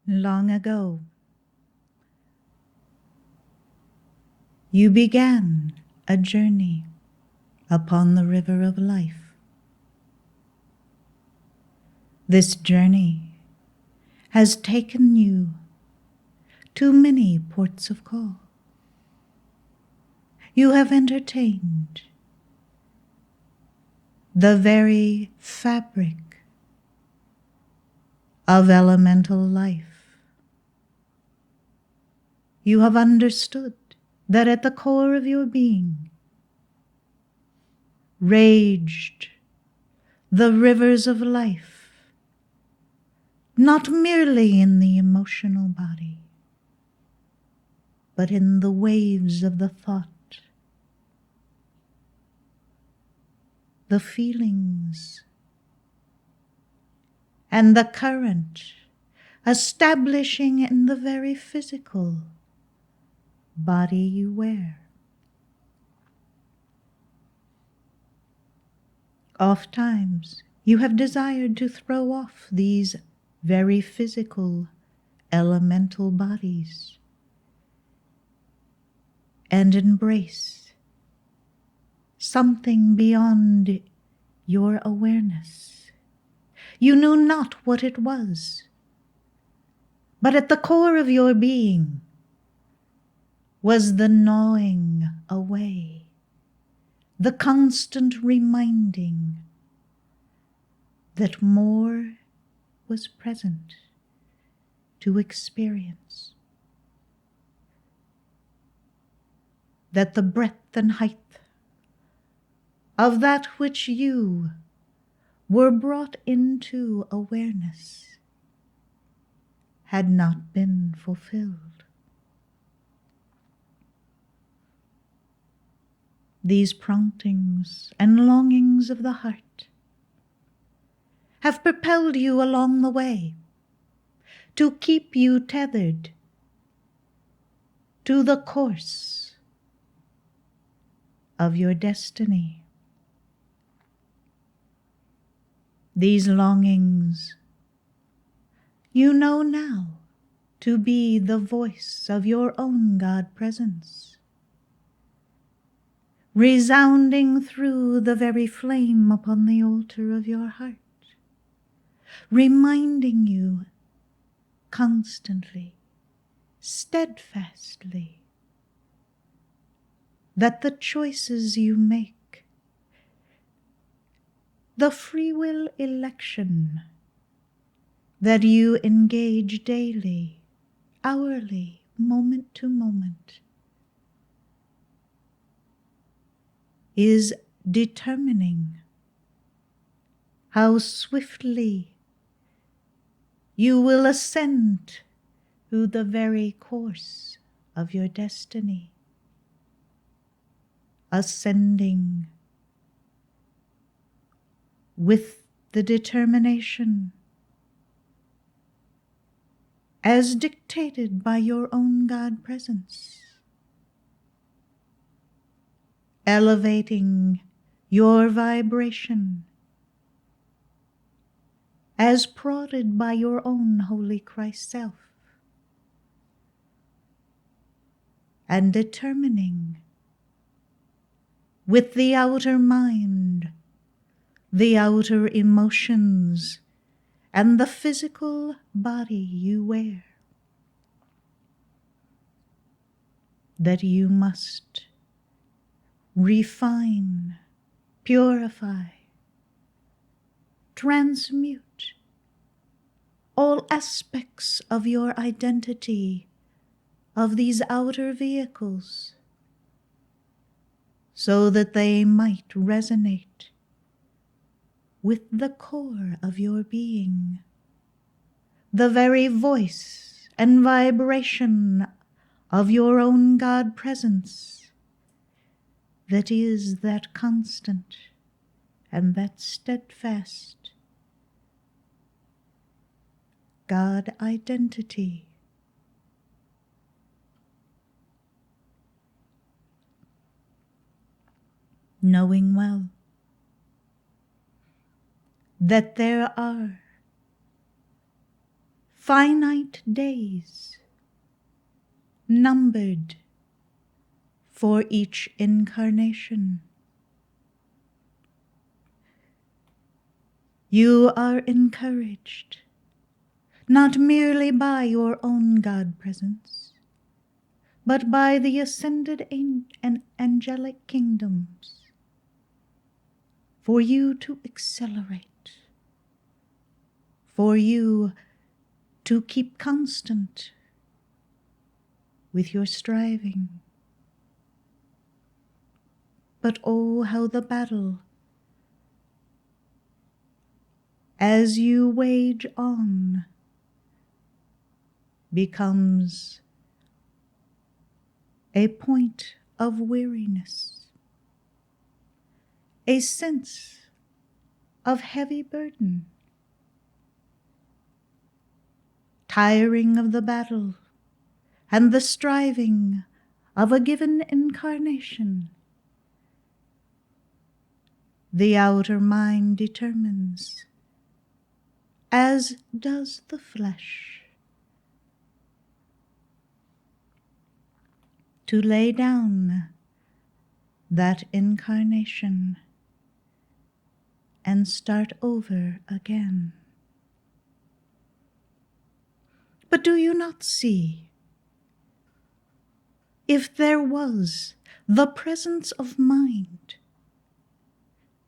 Long ago, you began a journey upon the river of life. This journey has taken you to many ports of call. You have entertained the very fabric of elemental life. You have understood that at the core of your being raged the rivers of life, not merely in the emotional body, but in the waves of the thought, the feelings, and the current, establishing in the very physical body you wear. Ofttimes you have desired to throw off these very physical elemental bodies and embrace something beyond your awareness. You knew not what it was, but at the core of your being was the gnawing away, the constant reminding that more was present to experience, that the breadth and height of that which you were brought into awareness had not been fulfilled. These promptings and longings of the heart have propelled you along the way to keep you tethered to the course of your destiny. These longings you know now to be the voice of your own God presence, resounding through the very flame upon the altar of your heart, reminding you constantly, steadfastly, that the choices you make, the free will election that you engage daily, hourly, moment to moment, is determining how swiftly you will ascend through the very course of your destiny, ascending with the determination as dictated by your own God presence, elevating your vibration as prodded by your own Holy Christ self, and determining with the outer mind, the outer emotions, and the physical body you wear, that you must refine, purify, transmute all aspects of your identity of these outer vehicles, so that they might resonate with the core of your being, the very voice and vibration of your own God presence, that is that constant and that steadfast God identity. Knowing well that there are finite days, numbered for each incarnation. You are encouraged, not merely by your own God presence, but by the ascended and angelic kingdoms, for you to accelerate, for you to keep constant with your striving. But oh, how the battle, as you wage on, becomes a point of weariness, a sense of heavy burden, tiring of the battle and the striving of a given incarnation. The outer mind determines, as does the flesh, to lay down that incarnation and start over again. But do you not see? If there was the presence of mind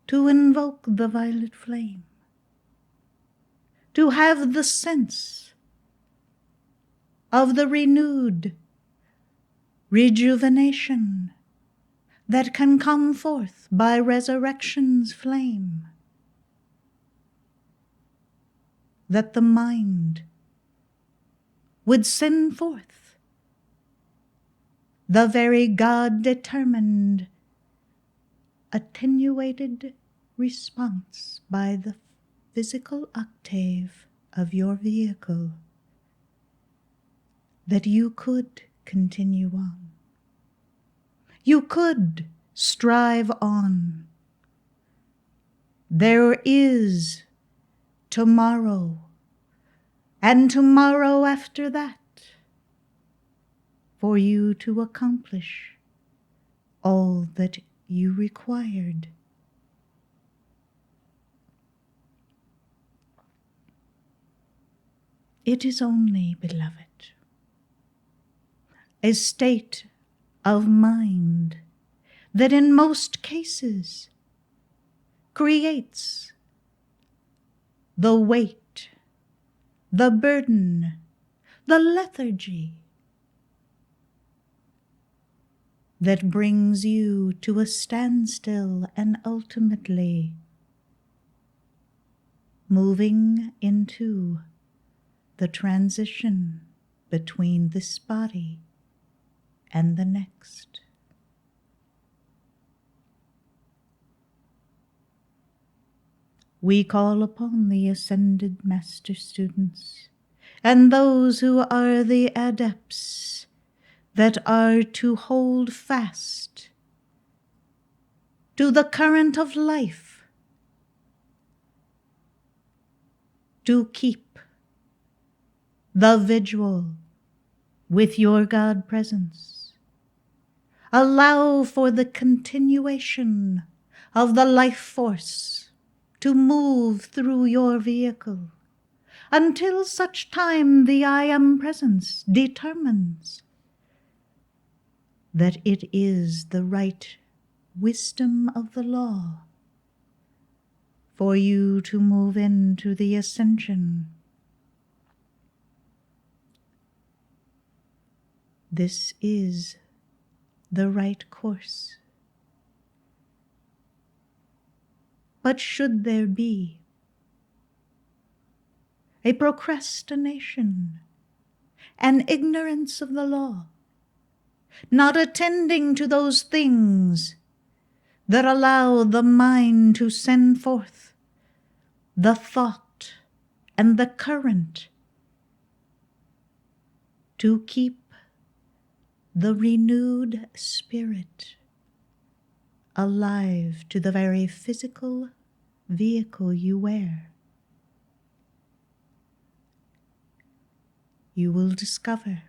to invoke the violet flame, to have the sense of the renewed rejuvenation that can come forth by resurrection's flame, that the mind would send forth the very God-determined attenuated response by the physical octave of your vehicle, that you could continue on. You could strive on. There is tomorrow, and tomorrow after that, for you to accomplish all that you required. It is only, beloved, a state of mind that in most cases creates the weight, the burden, the lethargy that brings you to a standstill and ultimately moving into the transition between this body and the next. We call upon the ascended master students and those who are the adepts that are to hold fast to the current of life, to keep the vigil with your God presence. Allow for the continuation of the life force to move through your vehicle until such time the I Am Presence determines that it is the right wisdom of the law for you to move into the ascension. This is the right course. But should there be a procrastination, an ignorance of the law, not attending to those things that allow the mind to send forth the thought and the current to keep the renewed spirit alive to the very physical vehicle you wear, you will discover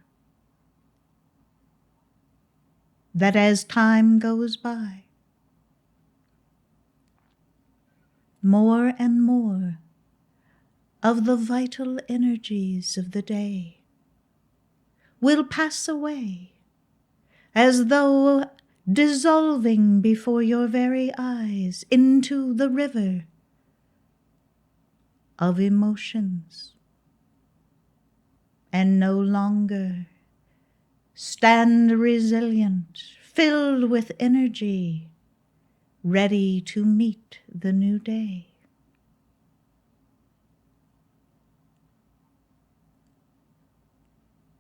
that as time goes by, more and more of the vital energies of the day will pass away as though dissolving before your very eyes into the river of emotions, and no longer stand resilient, filled with energy, ready to meet the new day.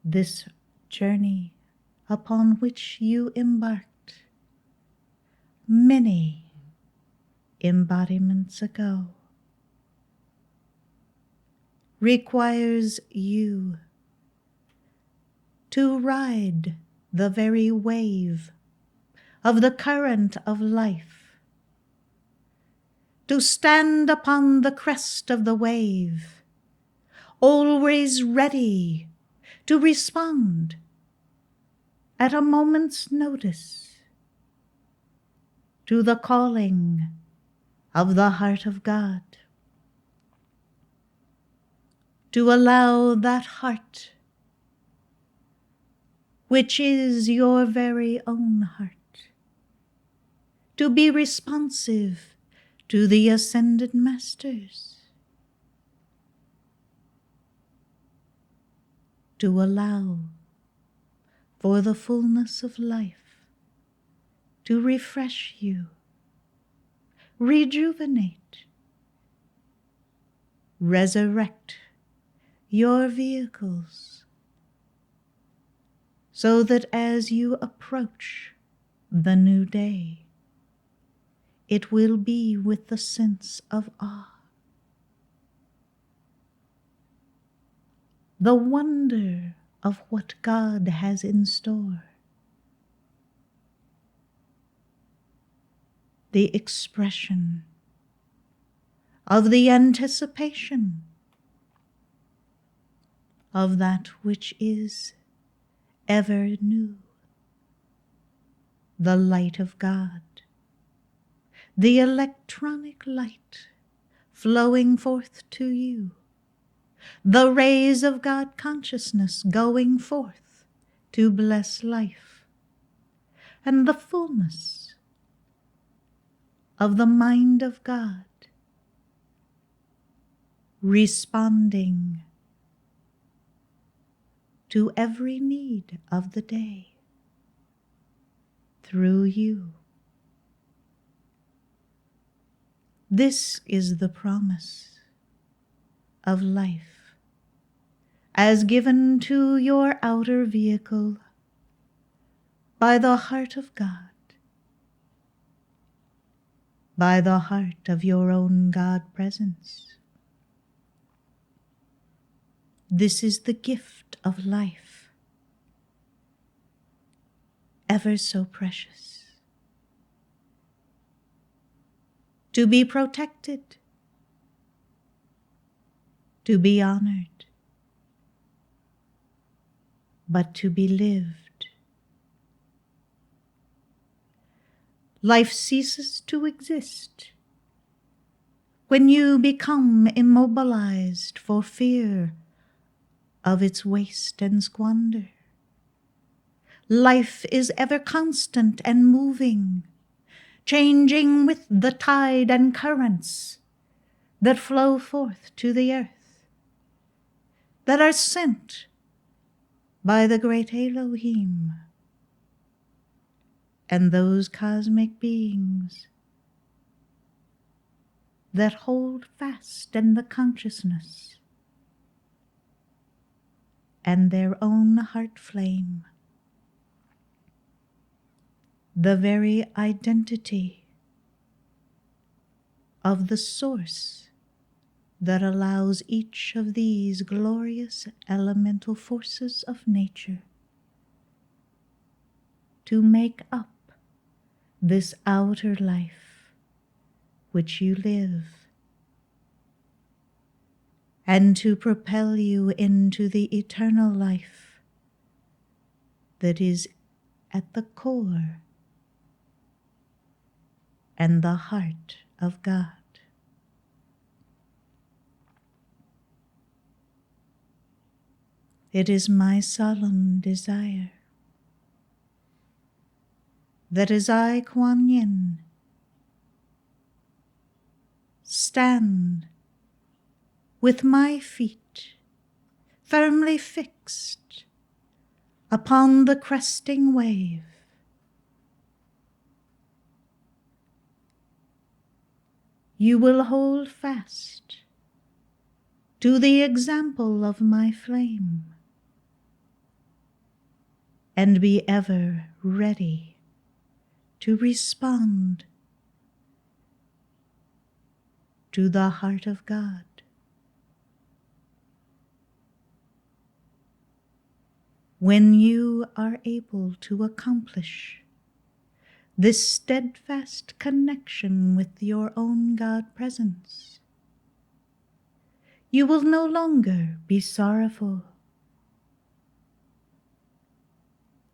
This journey upon which you embarked many embodiments ago requires you to ride the very wave of the current of life, to stand upon the crest of the wave, always ready to respond at a moment's notice to the calling of the heart of God, to allow that heart, which is your very own heart, to be responsive to the ascended masters, to allow for the fullness of life to refresh you, rejuvenate, resurrect your vehicles, so that as you approach the new day, it will be with the sense of awe, the wonder of what God has in store, the expression of the anticipation of that which is ever new, the light of God, the electronic light flowing forth to you, the rays of God consciousness going forth to bless life, and the fullness of the mind of God responding to every need of the day through you. This is the promise of life as given to your outer vehicle by the heart of God, by the heart of your own God presence. This is the gift of life, ever so precious, to be protected, to be honored, but to be lived. Life ceases to exist when you become immobilized for fear of its waste and squander. Life is ever constant and moving, changing with the tide and currents that flow forth to the earth, that are sent by the great Elohim and those cosmic beings that hold fast in the consciousness and their own heart flame, the very identity of the source that allows each of these glorious elemental forces of nature to make up this outer life which you live, and to propel you into the eternal life that is at the core and the heart of God. It is my solemn desire that as I, Kwan Yin, stand with my feet firmly fixed upon the cresting wave, you will hold fast to the example of my flame and be ever ready to respond to the heart of God. When you are able to accomplish this steadfast connection with your own God presence, you will no longer be sorrowful.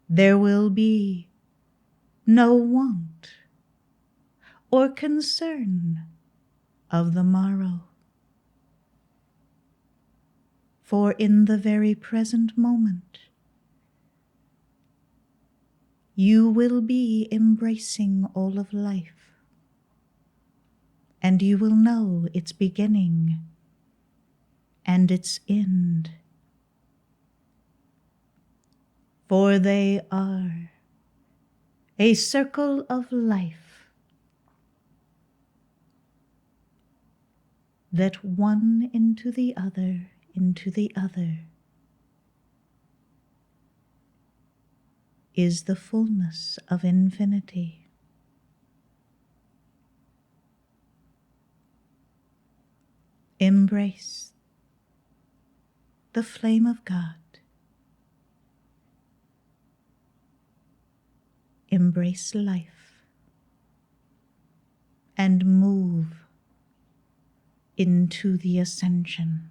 There will be no want or concern of the morrow. For in the very present moment, you will be embracing all of life, and you will know its beginning and its end. For they are a circle of life that one into the other, is the fullness of infinity. Embrace the flame of God. Embrace life and move into the ascension.